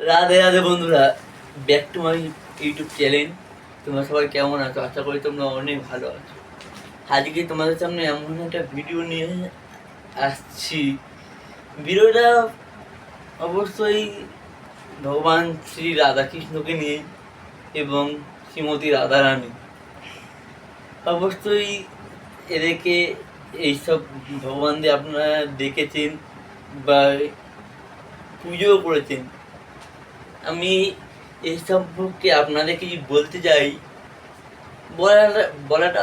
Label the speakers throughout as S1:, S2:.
S1: রাধে রাধে বন্ধুরা, back to my YouTube channel. তোমরা সবাই কেমন আছো? আশা করি তোমরা অনেক ভালো আছো। আজকে তোমাদের সামনে এমন একটা ভিডিও নিয়ে আসছি। ভিডিওটা অবশ্যই ভগবান শ্রী রাধাকৃষ্ণকে নিয়ে এবং শ্রীমতী রাধারানী। অবশ্যই এদেরকে এইসব ভগবানদের আপনারা দেখেছেন বা পুজোও করেছেন। আমি এই সম্পর্কে আপনাদের কিছু বলতে চাই। বলাটা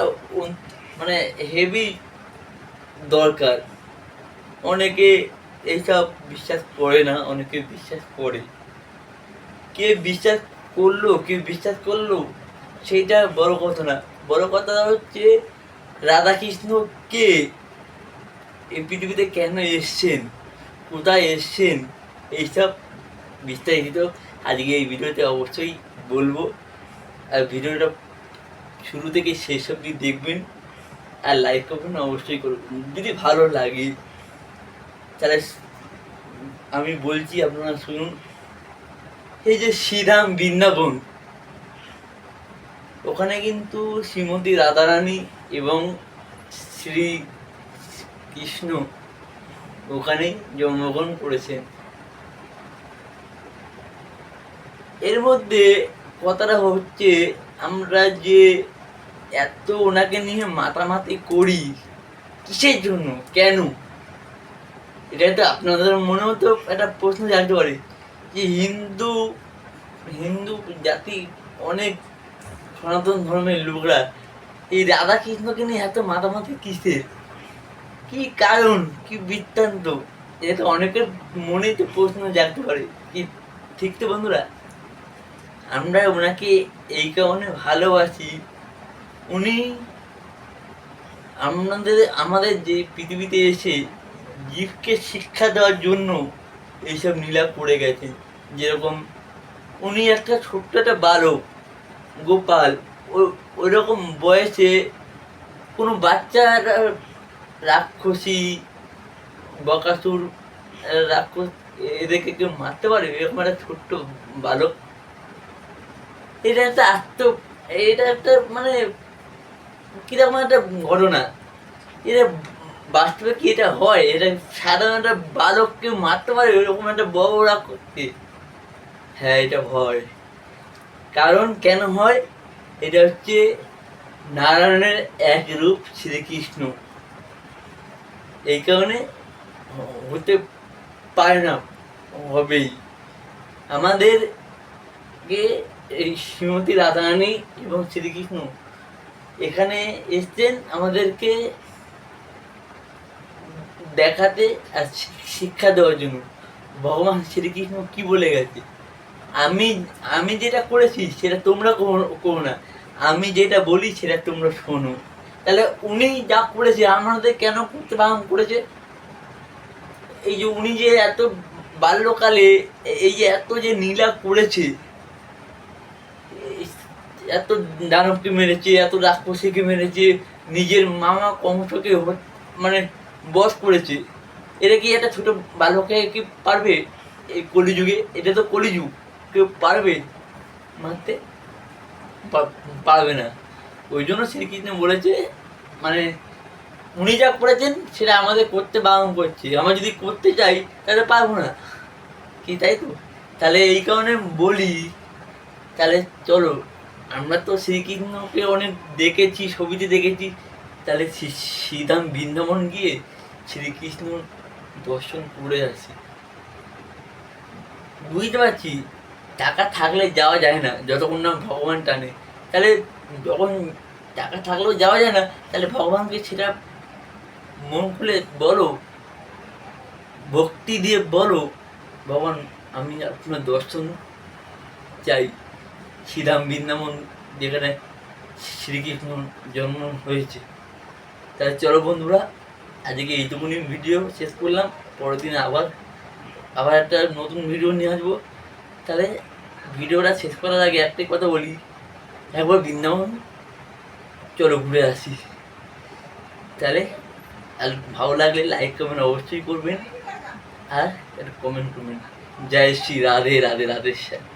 S1: মানে হেভি দরকার। অনেকে এইসব বিশ্বাস করে না, অনেকে বিশ্বাস করে। কে বিশ্বাস করলো কে বিশ্বাস করলো সেইটা বড় কথা না। বড় কথা হচ্ছে রাধাকৃষ্ণ কে, এই পৃথিবীতে কেন এসছেন, কোথায় এসছেন, এইসব বিস্তারিত আজকে এই ভিডিওতে অবশ্যই বলবো। আর ভিডিওটা শুরু থেকে শেষ অবধি দেখবেন আর লাইক করবেন, অবশ্যই করবেন। যদি ভালো লাগে তাহলে আমি বলছি আপনারা শুনুন। এই যে শ্রীধাম বৃন্দাবন, ওখানে কিন্তু শ্রীমতী রাধারানী এবং শ্রী কৃষ্ণ ওখানে জন্মগ্রহণ করেছেন। এর মধ্যে কথাটা হচ্ছে, আমরা যে এত ওনাকে নিয়ে মাতামাতি করি কিসের জন্য, কেন? এটা তো আপনাদের মনেও তো একটা প্রশ্ন জানতে পারে যে হিন্দু হিন্দু জাতি অনেক সনাতন ধর্মের লোকরা এই রাধাকৃষ্ণকে নিয়ে এত মাতামাতি কিসের, কি কারণ, কি বৃত্তান্ত? এটা তো অনেকের মনে তো প্রশ্ন জানতে পারে। কি ঠিক তো বন্ধুরা? আমরা ওনাকে এই কারণে ভালোবাসি, উনি আমাদের যে পৃথিবীতে এসে জীবকে শিক্ষা দেওয়ার জন্য এইসব লীলা করে গেছেন। যেরকম উনি একটা ছোট্ট একটা বালক গোপাল, ওই রকম বয়সে কোনো বাচ্চার রাক্ষসী বকাসুর রাক্ষস এদেরকে কেউ মারতে পারে? এরকম একটা ছোট্ট বালক। এটা একটা এটা একটা মানে কিরকম একটা ঘটনা। এটা বাস্তবে কি এটা হয়? এটা সাধারণ একটা বালককে মারতে পারে ওইরকম একটা বড় রাক্ষসকে? হ্যাঁ, এটা হয়। কারণ কেন হয়? এটা হচ্ছে নারায়ণের এক রূপ শ্রীকৃষ্ণ, এই কারণে হতে পারে না, হবেই। আমাদেরকে এই শ্রীমতী রাধারানী এবং শ্রীকৃষ্ণ এখানে এসছেন আমাদেরকে দেখাতে আর শিক্ষা দেওয়ার জন্য। ভগবান শ্রীকৃষ্ণ কি বলে গেছে, আমি আমি যেটা করেছি সেটা তোমরা করো না, আমি যেটা বলি সেটা তোমরা শোনো। তাহলে উনি যা করেছে আমাদের কেন করতে বারণ করেছে? এই যে উনি যে এত বাল্যকালে এই যে এত যে নীলা করেছে, এত দানবকে মেরেছে, এত রাক্ষসীকে মেরেছে, নিজের মামা কংসকে মানে বশ করেছে। এটা কি একটা ছোট বালকে কি পারবে এই কলিযুগে? এটা তো কলিযুগ, কেউ পারবে মারতে? পারবে না। ওই জন্য শ্রীকৃষ্ণ বলেছে, মানে উনি যা করেছেন সেটা আমাদের করতে বারণ করছে। আমরা যদি করতে চাই তাহলে পারবো না, কি তাই তো? তাহলে এই কারণে বলি, তাহলে চলো, আমরা তো শ্রীকৃষ্ণকে অনেক দেখেছি, ছবিতে দেখেছি, তাহলে শ্রীধাম বৃন্দাবন গিয়ে শ্রীকৃষ্ণ দর্শন করে আসি। বুঝতে পারছি টাকা থাকলে যাওয়া যায় না যতক্ষণ না ভগবান টানে। তাহলে যখন টাকা থাকলেও যাওয়া যায় না, তাহলে ভগবানকে সেটা মন খুলে বলো, ভক্তি দিয়ে বলো, ভগবান আমি আপনার দর্শন চাই। শ্রীধাম বৃন্দাবন যেখানে শ্রীকৃষ্ণ জন্ম হয়েছে। তাহলে চলো বন্ধুরা, আজকে এইটুকুনি ভিডিও শেষ করলাম। পরের দিন আবার একটা নতুন ভিডিও নিয়ে আসবো। তাহলে ভিডিওটা শেষ করার আগে একটাই কথা বলি, একবার বৃন্দাবন চলো ঘুরে আসি। তাহলে আর ভালো লাগলে লাইক কমেন্ট অবশ্যই করবেন আর একটা কমেন্ট করবেন। জয় শ্রী রাধে রাধে রাধে শ্যাম।